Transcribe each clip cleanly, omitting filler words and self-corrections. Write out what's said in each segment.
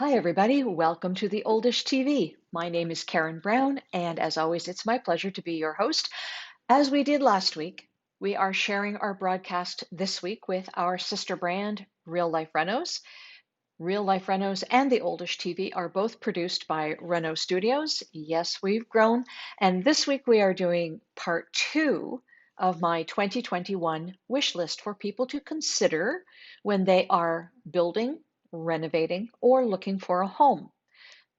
Hi, everybody. Welcome to the Oldish TV. My name is Karen Brown, and as always, it's my pleasure to be your host. As we did last week, we are sharing our broadcast this week with our sister brand, Real Life Renos. Real Life Renos and the Oldish TV are both produced by Reno Studios. Yes, we've grown. And this week we are doing part two of my 2021 wish list for people to consider when they are building, renovating, or looking for a home.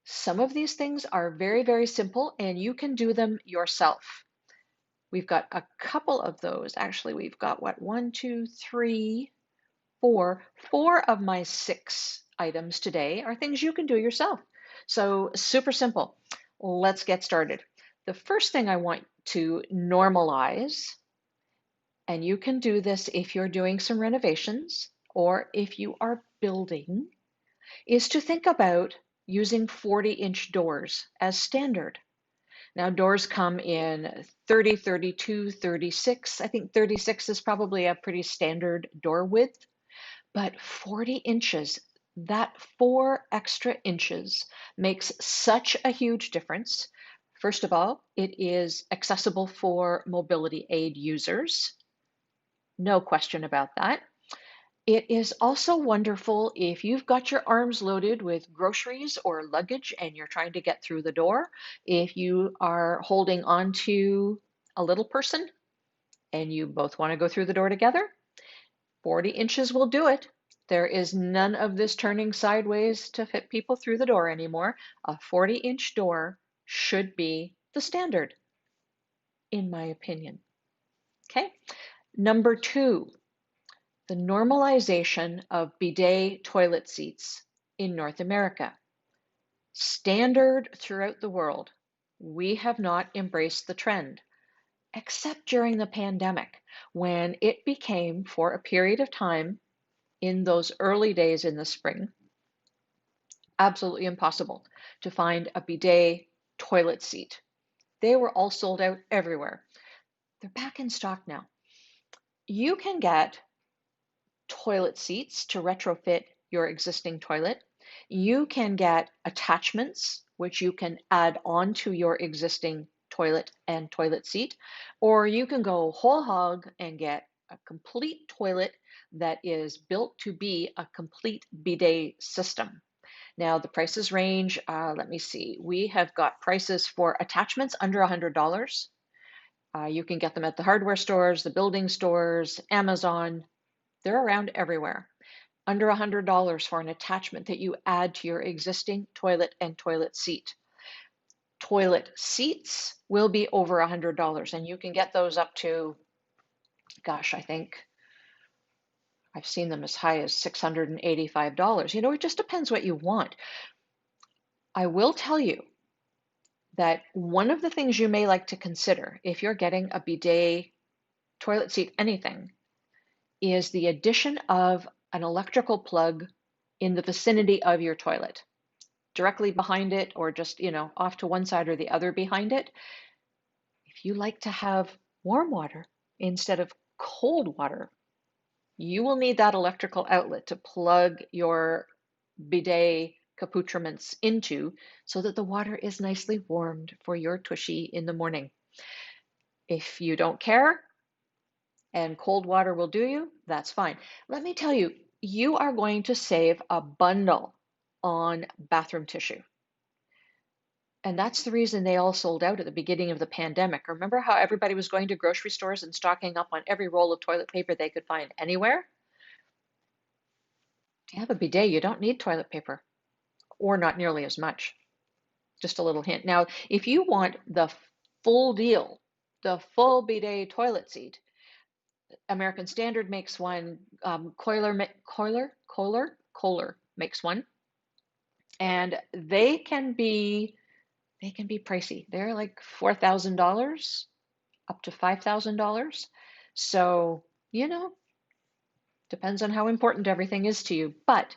Some of these things are very, very simple and you can do them yourself. We've got a couple of those. Actually, we've got what, one, two, three, four of my six items today are things you can do yourself. So super simple. Let's get started. The first thing I want to normalize, and you can do this if you're doing some renovations or if you are building, is to think about using 40-inch doors as standard. Now, doors come in 30, 32, 36. I think 36 is probably a pretty standard door width. But 40 inches, that 4 extra inches makes such a huge difference. First of all, it is accessible for mobility aid users. No question about that. It is also wonderful if you've got your arms loaded with groceries or luggage and you're trying to get through the door. If you are holding on to a little person and you both want to go through the door together, 40 inches will do it. There is none of this turning sideways to fit people through the door anymore. A 40-inch door should be the standard, in my opinion. Okay. Number two, the normalization of bidet toilet seats in North America. Standard throughout the world. We have not embraced the trend, except during the pandemic, when it became, for a period of time, in those early days in the spring, absolutely impossible to find a bidet toilet seat. They were all sold out everywhere. They're back in stock now. You can get toilet seats to retrofit your existing toilet. You can get attachments, which you can add on to your existing toilet and toilet seat, or you can go whole hog and get a complete toilet that is built to be a complete bidet system. Now, the prices range, let me see, we have got prices for attachments under $100. You can get them at the hardware stores, the building stores, Amazon. They're around everywhere. Under $100 for an attachment that you add to your existing toilet and toilet seat. Toilet seats will be over $100, and you can get those up to, gosh, I think I've seen them as high as $685. It just depends what you want. I will tell you that one of the things you may like to consider if you're getting a bidet, toilet seat, anything, is the addition of an electrical plug in the vicinity of your toilet, directly behind it, or just, off to one side or the other behind it. If you like to have warm water instead of cold water, you will need that electrical outlet to plug your bidet accoutrements into so that the water is nicely warmed for your tushy in the morning. If you don't care and cold water will do you, that's fine. Let me tell you, you are going to save a bundle on bathroom tissue. And that's the reason they all sold out at the beginning of the pandemic. Remember how everybody was going to grocery stores and stocking up on every roll of toilet paper they could find anywhere? If you have a bidet, you don't need toilet paper, or not nearly as much. Just a little hint. Now, if you want the full deal, the full bidet toilet seat, American Standard makes one, Kohler makes one, and they can be pricey. They're like $4,000 up to $5,000. So, depends on how important everything is to you. But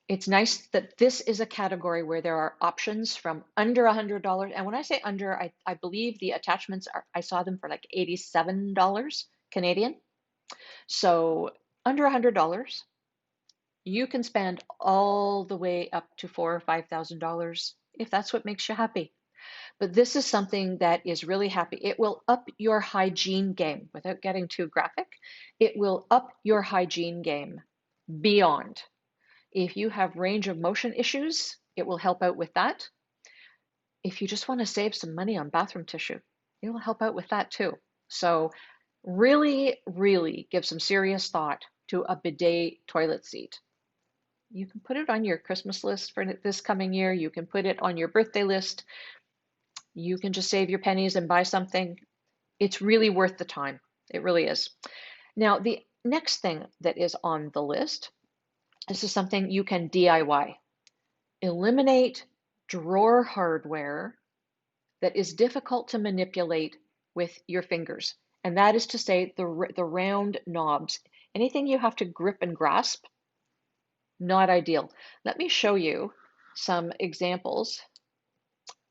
it's nice that this is a category where there are options from under $100. And when I say under, I believe the attachments I saw them for like $87 Canadian. So under $100, You can spend all the way up to four or $5,000 if that's what makes you happy. But this is something that is really happy. It will up your hygiene game without getting too graphic. It will up your hygiene game beyond. If you have range of motion issues, it will help out with that. If you just want to save some money on bathroom tissue, it will help out with that too. So really, really give some serious thought to a bidet toilet seat. You can put it on your Christmas list for this coming year. You can put it on your birthday list. You can just save your pennies and buy something. It's really worth the time. It really is. Now, the next thing that is on the list, this is something you can DIY. Eliminate drawer hardware that is difficult to manipulate with your fingers. And that is to say the round knobs. Anything you have to grip and grasp, not ideal. Let me show you some examples.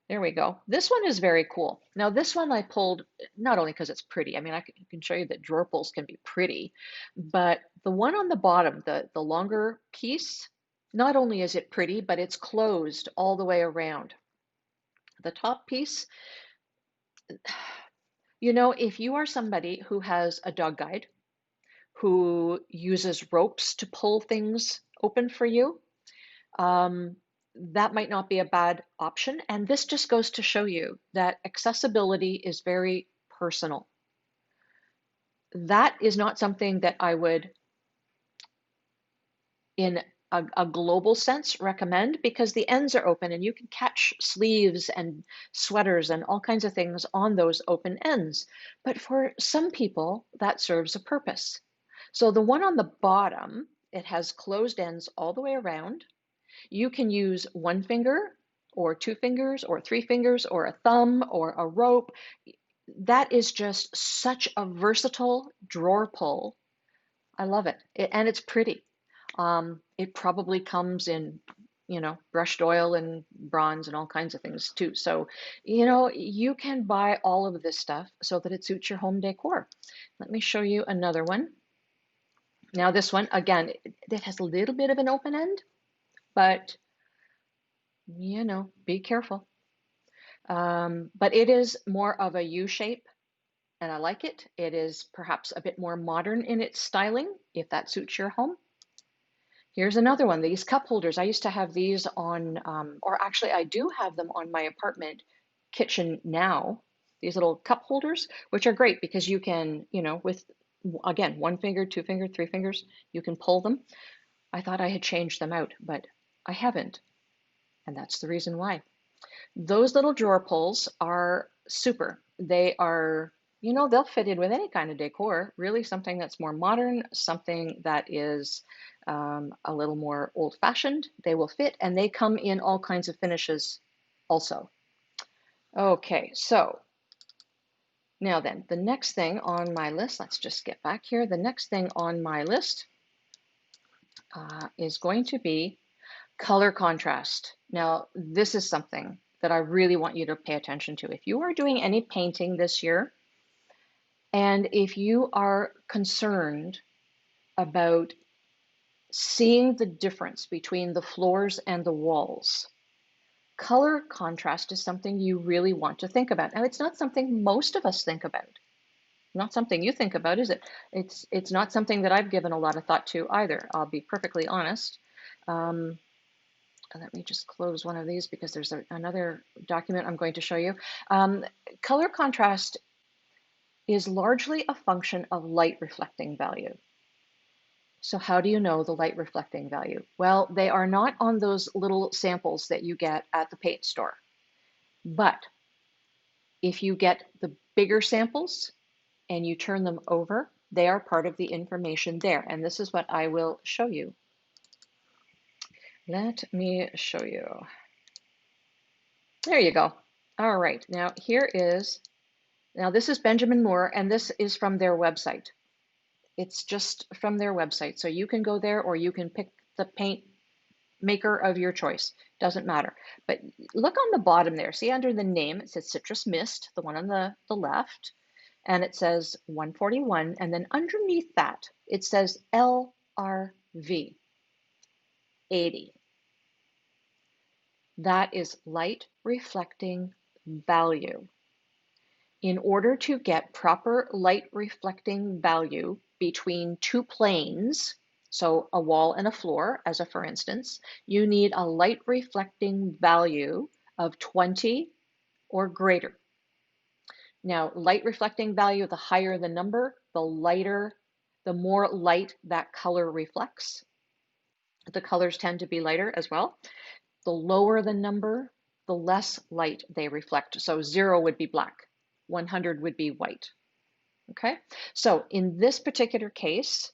There we go. This one is very cool. Now this one I pulled not only because it's pretty. I mean, I can show you that drawer pulls can be pretty, but the one on the bottom, the longer piece, not only is it pretty, but it's closed all the way around. The top piece, you know, if you are somebody who has a dog guide, who uses ropes to pull things open for you, um, that might not be a bad option. And this just goes to show you that accessibility is very personal. That is not something that I would, in a global sense, recommend because the ends are open and you can catch sleeves and sweaters and all kinds of things on those open ends. But for some people, that serves a purpose. So the one on the bottom, it has closed ends all the way around. You can use one finger or two fingers or three fingers or a thumb or a rope. That is just such a versatile drawer pull. I love it. And it's pretty. It probably comes in, you know, brushed oil and bronze and all kinds of things too. So, you know, you can buy all of this stuff so that it suits your home decor. Let me show you another one. Now this one, again, it has a little bit of an open end, but you know, be careful. But it is more of a U shape, and I like it. It is perhaps a bit more modern in its styling, if that suits your home. Here's another one, these cup holders. I used to have these on, or actually I do have them on my apartment kitchen now, these little cup holders, which are great because you can, you know, with, again, one finger, two finger, three fingers, you can pull them. I thought I had changed them out, but I haven't, and that's the reason why. Those little drawer pulls are super. They are, you know, they'll fit in with any kind of decor, really something that's more modern, something that is a little more old-fashioned. They will fit, and they come in all kinds of finishes also. Okay, so now then, the next thing on my list, let's just get back here. The next thing on my list is going to be color contrast. Now, this is something that I really want you to pay attention to. If you are doing any painting this year, and if you are concerned about seeing the difference between the floors and the walls, color contrast is something you really want to think about. Now, it's not something most of us think about. Not something you think about, is it? It's not something that I've given a lot of thought to either, I'll be perfectly honest. Let me just close one of these because there's another document I'm going to show you. Color contrast is largely a function of light reflecting value. So how do you know the light reflecting value? Well, they are not on those little samples that you get at the paint store. But if you get the bigger samples and you turn them over, they are part of the information there. And this is what I will show you. Let me show you. There you go. All right, now here is, now this is Benjamin Moore, and this is from their website. It's just from their website. So you can go there or you can pick the paint maker of your choice. Doesn't matter. But look on the bottom there. See under the name, it says Citrus Mist, the one on the left, and it says 141. And then underneath that, it says LRV. 80. That is light reflecting value. In order to get proper light reflecting value between two planes, so a wall and a floor, as a for instance, you need a light reflecting value of 20 or greater. Now, light reflecting value, the higher the number, the more light that color reflects. The colors tend to be lighter as well. The lower the number, the less light they reflect. So 0 would be black, 100 would be white. Okay, so in this particular case,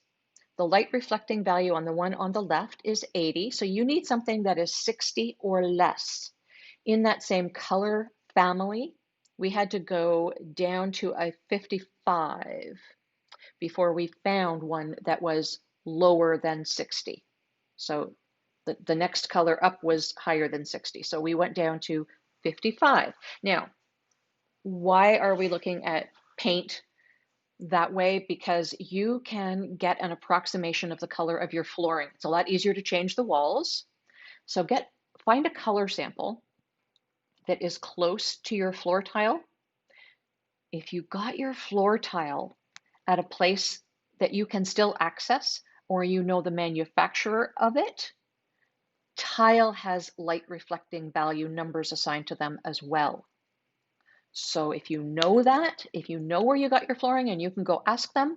the light reflecting value on the one on the left is 80. So you need something that is 60 or less. In that same color family, we had to go down to a 55 before we found one that was lower than 60. So the next color up was higher than 60. So we went down to 55. Now, why are we looking at paint that way? Because you can get an approximation of the color of your flooring. It's a lot easier to change the walls. So find a color sample that is close to your floor tile. If you got your floor tile at a place that you can still access, or you know the manufacturer of it, tile has light reflecting value numbers assigned to them as well. So if you know that, if you know where you got your flooring and you can go ask them,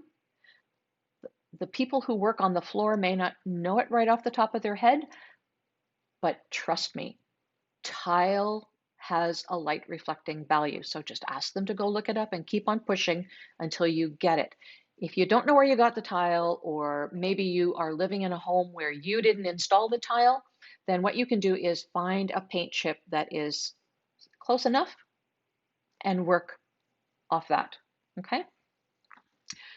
the people who work on the floor may not know it right off the top of their head, but trust me, tile has a light reflecting value. So just ask them to go look it up and keep on pushing until you get it. If you don't know where you got the tile, or maybe you are living in a home where you didn't install the tile, then what you can do is find a paint chip that is close enough and work off that. Okay,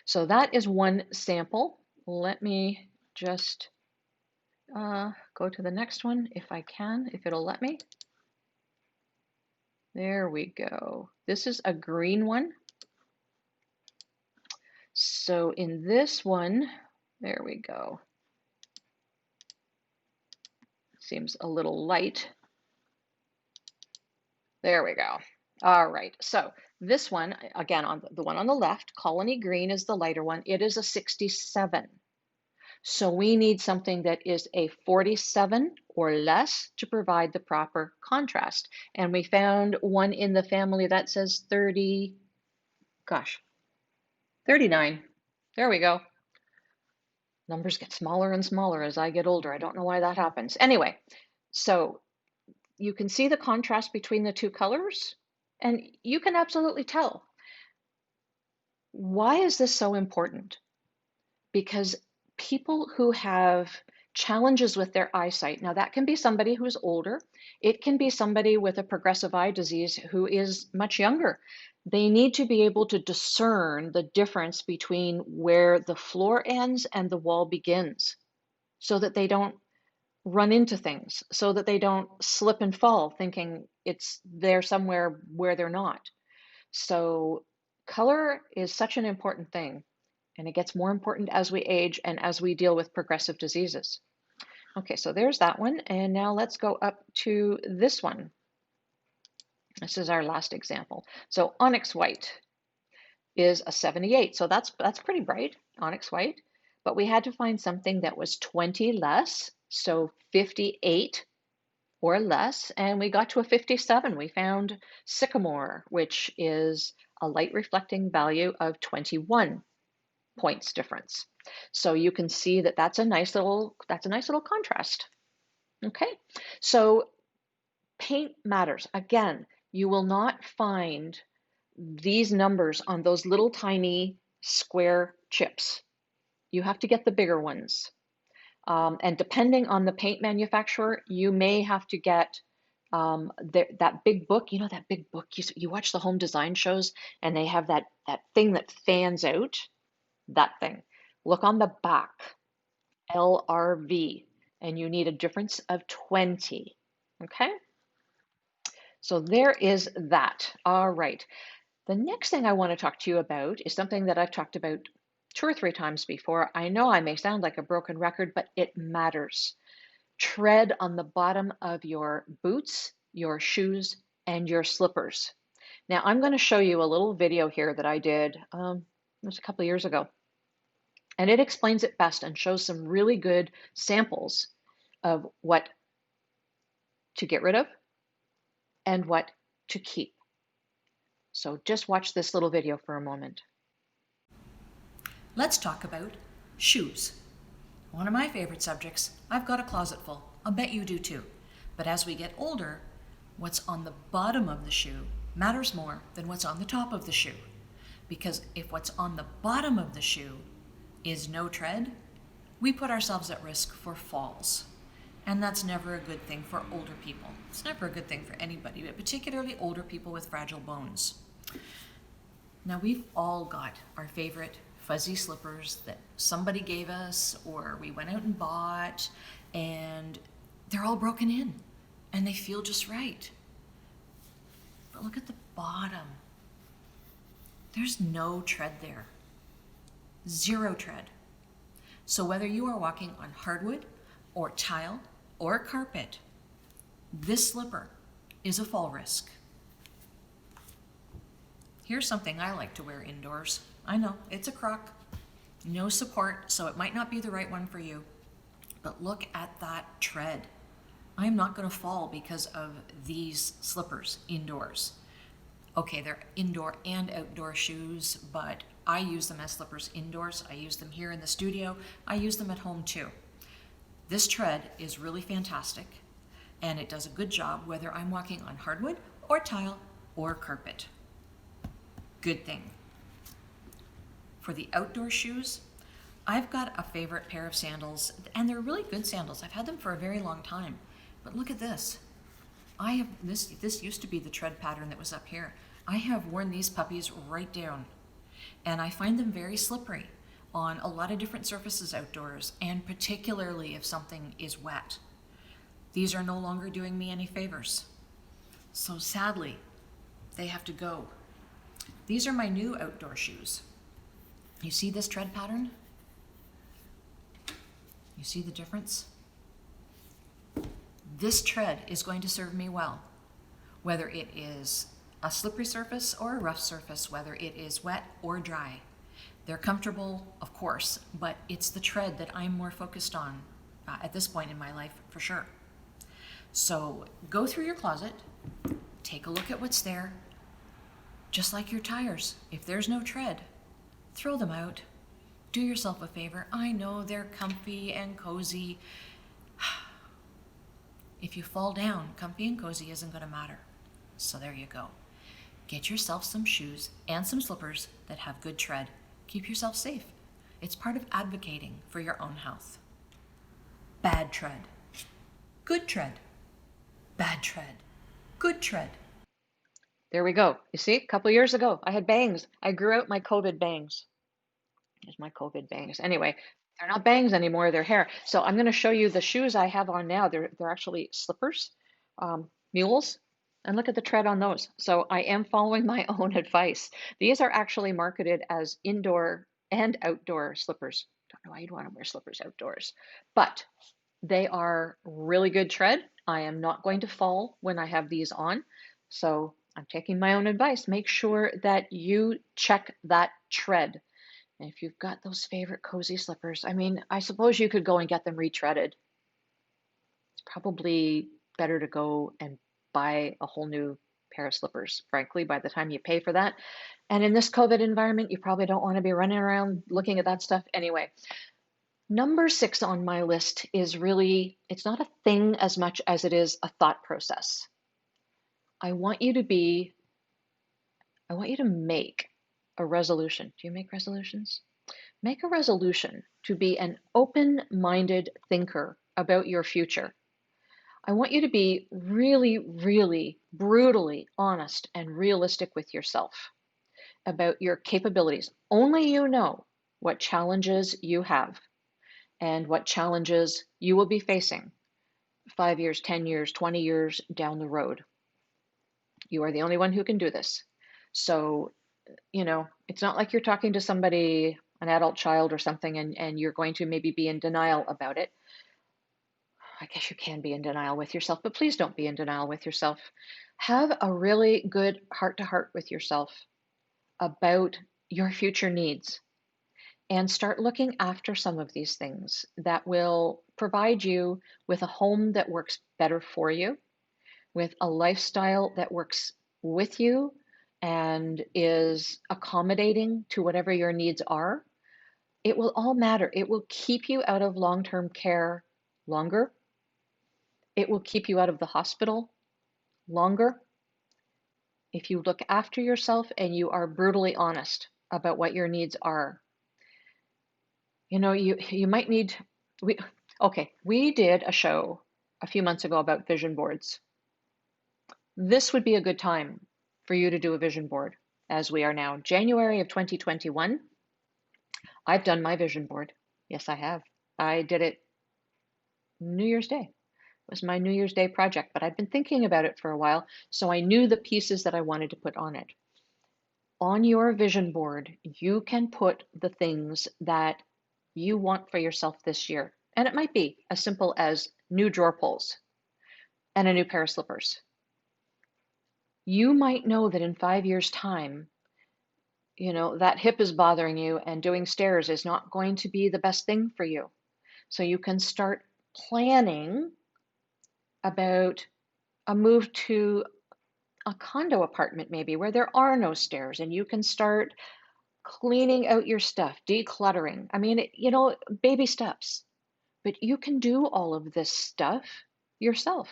so that is one sample. Let me just go to the next one if I can, if it'll let me. There we go. This is a green one. So in this one, there we go. Seems a little light. There we go. All right, so this one, again, on the one on the left, Colony Green is the lighter one. It is a 67. So we need something that is a 47 or less to provide the proper contrast. And we found one in the family that says 30, gosh, 39. There we go. Numbers get smaller and smaller as I get older. I don't know why that happens. Anyway, so you can see the contrast between the two colors, and you can absolutely tell. Why is this so important? Because people who have challenges with their eyesight, now that can be somebody who's older, it can be somebody with a progressive eye disease who is much younger. They need to be able to discern the difference between where the floor ends and the wall begins, so that they don't run into things, so that they don't slip and fall thinking it's there somewhere where they're not. So color is such an important thing, and it gets more important as we age and as we deal with progressive diseases. Okay, so there's that one, and now let's go up to this one. This is our last example. So onyx white is a 78, so that's pretty bright, onyx white, but we had to find something that was 20 less, so 58 or less, and we got to a 57. We found sycamore, which is a light reflecting value of 21 points difference. So you can see that that's a nice little contrast. Okay, so paint matters. Again, you will not find these numbers on those little tiny square chips. You have to get the bigger ones. And depending on the paint manufacturer, you may have to get that big book. You know that big book? You watch the home design shows and they have that thing that fans out? That thing. Look on the back, LRV, and you need a difference of 20. Okay? So there is that. All right. The next thing I want to talk to you about is something that I've talked about 2 or 3 times before. I know I may sound like a broken record, but it matters. tread on the bottom of your boots, your shoes, and your slippers. Now, I'm going to show you a little video here that I did, it was a couple of years ago, and it explains it best and shows some really good samples of what to get rid of and what to keep. So just watch this little video for a moment. Let's talk about shoes. One of my favorite subjects. I've got a closet full. I'll bet you do too. But as we get older, what's on the bottom of the shoe matters more than what's on the top of the shoe. Because if what's on the bottom of the shoe is no tread, we put ourselves at risk for falls. And that's never a good thing for older people. It's never a good thing for anybody, but particularly older people with fragile bones. Now, we've all got our favorite fuzzy slippers that somebody gave us or we went out and bought, and they're all broken in and they feel just right. But look at the bottom. There's no tread there. Zero tread. So whether you are walking on hardwood or tile or carpet, this slipper is a fall risk. Here's something I like to wear indoors. I know, it's a Croc. No support, so it might not be the right one for you. But look at that tread. I'm not going to fall because of these slippers indoors. Okay, they're indoor and outdoor shoes, but I use them as slippers indoors. I use them here in the studio. I use them at home too. This tread is really fantastic, and it does a good job whether I'm walking on hardwood or tile or carpet. Good thing. For the outdoor shoes, I've got a favorite pair of sandals, and they're really good sandals. I've had them for a very long time. But look at this. I have this used to be the tread pattern that was up here. I have worn these puppies right down, and I find them very slippery on a lot of different surfaces outdoors, and particularly if something is wet. These are no longer doing me any favors. So sadly, they have to go. These are my new outdoor shoes. You see this tread pattern? You see the difference? This tread is going to serve me well, whether it is a slippery surface or a rough surface, whether it is wet or dry. They're comfortable, of course, but it's the tread that I'm more focused on at this point in my life, for sure. So go through your closet, take a look at what's there, just like your tires. If there's no tread, throw them out. Do yourself a favor. I know they're comfy and cozy. If you fall down, comfy and cozy isn't going to matter. So there you go. Get yourself some shoes and some slippers that have good tread. Keep yourself safe. It's part of advocating for your own health. Bad tread. Good tread. Bad tread. Good tread. There we go. You see, a couple of years ago, I had bangs. I grew out my COVID bangs. There's my COVID bangs. Anyway, they're not bangs anymore, they're hair. So I'm going to show you the shoes I have on now. They're actually slippers, mules, and look at the tread on those. So I am following my own advice. These are actually marketed as indoor and outdoor slippers. Don't know why you'd want to wear slippers outdoors, but they are really good tread. I am not going to fall when I have these on. So I'm taking my own advice. Make sure that you check that tread. And if you've got those favorite cozy slippers, I mean, I suppose you could go and get them retreaded. It's probably better to go and buy a whole new pair of slippers, frankly, by the time you pay for that. And in this COVID environment, you probably don't want to be running around looking at that stuff anyway. Number 6 on my list is really, it's not a thing as much as it is a thought process. I want you to make a resolution. Do you make resolutions? Make a resolution to be an open-minded thinker about your future. I want you to be really, really brutally honest and realistic with yourself about your capabilities. Only you know what challenges you have and what challenges you will be facing 5 years, 10 years, 20 years down the road. You are the only one who can do this. So, it's not like you're talking to somebody, an adult child or something, and you're going to maybe be in denial about it. I guess you can be in denial with yourself, but please don't be in denial with yourself. Have a really good heart to heart with yourself about your future needs and start looking after some of these things that will provide you with a home that works better for you, with a lifestyle that works with you and is accommodating to whatever your needs are. It will all matter. It will keep you out of long term care longer. It will keep you out of the hospital longer if you look after yourself and you are brutally honest about what your needs are. You know, you might need we we did a show a few months ago about vision boards. This would be a good time for you to do a vision board as we are now January of 2021. I've done my vision board. Yes, I have. I did it New Year's Day. It was my New Year's Day project, but I've been thinking about it for a while, so I knew the pieces that I wanted to put on it. On your vision board, you can put the things that you want for yourself this year. And it might be as simple as new drawer pulls and a new pair of slippers. You might know that in 5 years' time, that hip is bothering you and doing stairs is not going to be the best thing for you. So you can start planning about a move to a condo apartment, maybe where there are no stairs, and you can start cleaning out your stuff, decluttering. I mean, baby steps, but you can do all of this stuff yourself.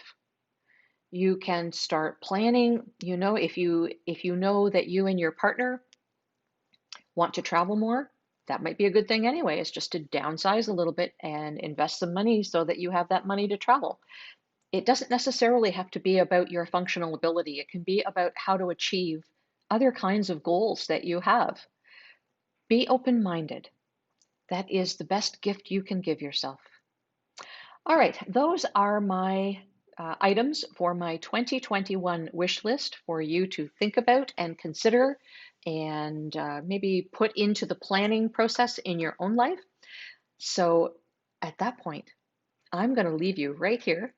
You can start planning, if you know that you and your partner want to travel more, that might be a good thing anyway, is just to downsize a little bit and invest some money so that you have that money to travel. It doesn't necessarily have to be about your functional ability. It can be about how to achieve other kinds of goals that you have. Be open-minded. That is the best gift you can give yourself. All right, those are my items for my 2021 wish list for you to think about and consider and maybe put into the planning process in your own life. So at that point, I'm going to leave you right here.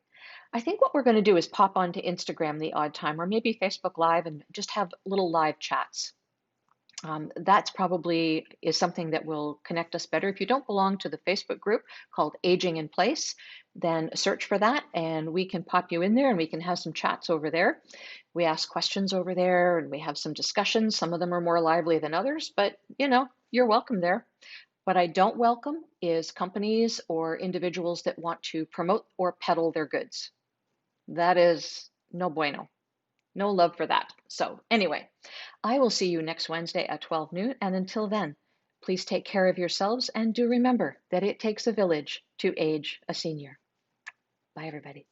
I think what we're going to do is pop onto Instagram the odd time, or maybe Facebook Live, and just have little live chats. That's probably is something that will connect us better. If you don't belong to the Facebook group called Aging in Place, then search for that and we can pop you in there and we can have some chats over there. We ask questions over there and we have some discussions. Some of them are more lively than others, but you're welcome there. What I don't welcome is companies or individuals that want to promote or peddle their goods. That is no bueno. No love for that. So anyway, I will see you next Wednesday at 12 noon. And until then, please take care of yourselves and do remember that it takes a village to age a senior. Bye, everybody.